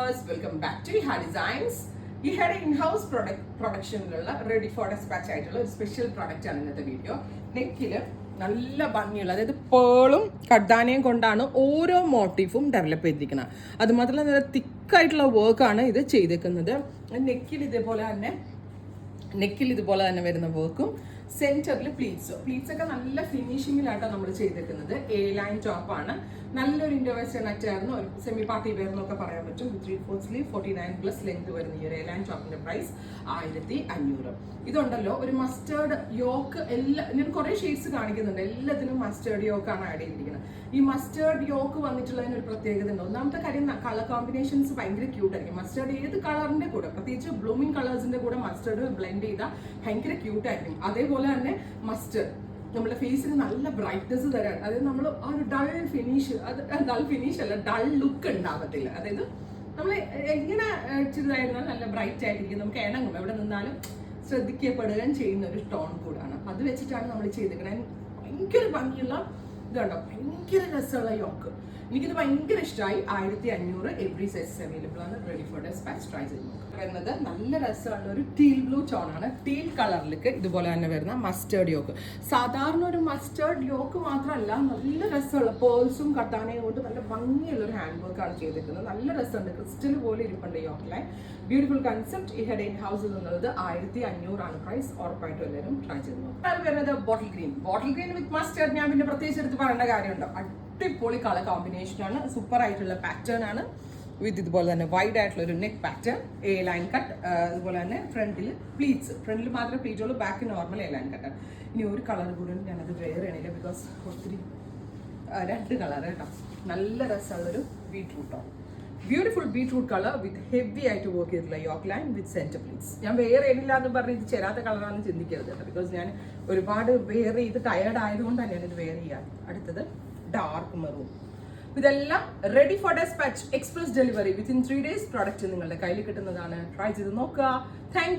viewers, welcome back to Iha Designs. ഇഹയുടെ in house പ്രൊഡക്ഷനിലുള്ള ready for despatch ആയിട്ടുള്ള ഒരു സ്പെഷ്യൽ പ്രൊഡക്റ്റ് ആണ് ഇന്നത്തെ വീഡിയോ. നെക്കില് നല്ല ഭംഗിയുള്ള, അതായത് പേളും കഡ്ദാനയും കൊണ്ടാണ് ഓരോ മോട്ടീഫും ഡെവലപ്പ് ചെയ്തിരിക്കുന്നത്. അതുമാത്രമല്ല നല്ല തിക്കായിട്ടുള്ള വർക്കാണ് ഇത് ചെയ്തേക്കുന്നത്. നെക്കിൽ ഇതുപോലെ തന്നെ വരുന്ന വർക്കും സെന്ററിൽ പ്ലീറ്റ്സ് ഒക്കെ നല്ല ഫിനിഷിങ്ങിലായിട്ടാണ് നമ്മൾ ചെയ്തേക്കുന്നത്. എ ലൈൻ ടോപ്പാണ്, നല്ലൊരു ഇൻഡോ വെസ്റ്റേൺ ആയിരുന്നു, ഒരു സെമി പാർട്ടി വെയർ എന്നൊക്കെ പറയാൻ പറ്റും. 3/4 സ്ലീവ് 49+ ലെങ്ത് വരുന്ന ഈ ഒരു എ ലൈൻ ടോപ്പിന്റെ പ്രൈസ് 1500. ഇതുണ്ടല്ലോ ഒരു മസ്റ്റേർഡ് യോക്ക്, ഞാൻ കുറെ ഷെയ്ഡ്സ് കാണിക്കുന്നുണ്ട്, എല്ലാത്തിനും മസ്റ്റേർഡ് യോക്കാണ് ആഡ് ചെയ്തിരിക്കുന്നത്. ഈ മസ്റ്റേർഡ് യോക്ക് വന്നിട്ടുള്ളതിന് ഒരു പ്രത്യേകത ഉണ്ട്. ഒന്നാമത്തെ കാര്യം, കളർ കോമ്പിനേഷൻസ് ഭയങ്കര ക്യൂട്ടായിരിക്കും. മസ്റ്റേർഡ് ഏത് കളറിന്റെ കൂടെ, പ്രത്യേകിച്ച് ബ്ലൂമിങ് കളേഴ്സിന്റെ കൂടെ മസ്റ്റേർഡ് ബ്ലെൻഡ് ചെയ്താൽ ഭയങ്കര ക്യൂട്ടായിരിക്കും. അതേപോലെ തന്നെ മസ്റ്റേർഡ് നമ്മുടെ ഫേസിന് നല്ല ബ്രൈറ്റ്നസ് തരാൻ, അതായത് നമ്മൾ ആ ഒരു ഡൾ ഫിനിഷ് അല്ല, ഡൾ ലുക്ക് ഉണ്ടാവത്തില്ല. അതായത് നമ്മൾ എങ്ങനെ ചെയ്തായിരുന്നാലും നല്ല ബ്രൈറ്റ് ആയിട്ടിരിക്കും, നമുക്ക് ഇണങ്ങും, എവിടെ നിന്നാലും ശ്രദ്ധിക്കപ്പെടുകയും ചെയ്യുന്ന ഒരു ടോൺ കൂടാണ്. അത് വെച്ചിട്ടാണ് നമ്മൾ ചെയ്തിരിക്കുന്നത്. ഭയങ്കര ഭംഗിയുള്ള ഇതുണ്ടോ, ഭയങ്കര രസമുള്ള യോക്ക്. എനിക്കിത് ഭയങ്കര ഇഷ്ടമായി. 1500. എവറി സൈസ് അവൈലബിൾ ആണ്. Ready for dispatch. ട്രൈ ചെയ്ത് നോക്കാം. വരുന്നത് നല്ല രസമുള്ള ഒരു ടീൽ ബ്ലൂ ടോണാണ്. ടീൽ കളറിലേക്ക് ഇതുപോലെ തന്നെ വരുന്ന മസ്റ്റേർഡ് യോക്ക്. സാധാരണ ഒരു മസ്റ്റേർഡ് യോക്ക് മാത്രമല്ല, നല്ല രസമുള്ള പേൾസും കട്ടാനയും കൊണ്ട് നല്ല ഭംഗിയുള്ള ഒരു ഹാൻഡ് വർക്കാണ് ചെയ്തിരിക്കുന്നത്. നല്ല രസമുണ്ട്, ക്രിസ്റ്റൽ പോലെ ഇരിപ്പുണ്ട് യോക്ക് ലൈൻ. Beautiful concept. ഈ ഹെഡ് ഇൻ ഹൗസ് എന്നുള്ളത് 1500 ആണ് പ്രൈസ്. ഉറപ്പായിട്ടും എല്ലാവരും ട്രൈ ചെയ്ത് നോക്കാം. അത് വരുന്നത് ബോട്ടിൽ ഗ്രീൻ വിത്ത് മസ്റ്റേർഡ്. ഞാൻ പിന്നെ പ്രത്യേകിച്ച് എടുത്ത് പറയേണ്ട കാര്യമുണ്ടോ, അടിപൊളി കളർ കോമ്പിനേഷൻ ആണ്. സൂപ്പർ ആയിട്ടുള്ള പാറ്റേൺ ആണ്. വിത്ത് ഇതുപോലെ തന്നെ വൈഡ് ആയിട്ടുള്ള ഒരു neck pattern, A line cut. അതുപോലെ തന്നെ ഫ്രണ്ടിൽ പ്ലീറ്റ്സ്, ഫ്രണ്ടിൽ മാത്രമേ പ്ലീറ്റ് ഉള്ളൂ, back normal A line cut. ഇനി ഒരു കളർ കൂടെ ഞാനത് വെയർ ചെയ്യണില്ല, ബിക്കോസ് ഒത്തിരി 2 കളർ കേട്ടോ. നല്ല രസമുള്ളൊരു ബീട്രൂട്ടോ, beautiful beetroot colour with heavy ആയിട്ട് വർക്ക് ചെയ്തിട്ടുള്ള yoke line with centre pleats. ഞാൻ വെയർ ചെയ്യണില്ല എന്ന് പറഞ്ഞ് ഇത് ചേരാത്ത കളറാണെന്ന് ചിന്തിക്കരുത് കേട്ടോ, ബിക്കോസ് ഞാൻ ഒരുപാട് വെയർ ചെയ്ത് ടയേർഡ് ആയതുകൊണ്ടാണ് ഞാനിത് വെയർ ചെയ്യാറ്. അടുത്തത് ഡാർക്ക് മെറൂൺ. ഇതെല്ലാം ready for dispatch, express delivery. Within 3 days product നിങ്ങളുടെ കയ്യിൽ കിട്ടുന്നതാണ്. ട്രൈ ചെയ്ത് നോക്കുക. താങ്ക്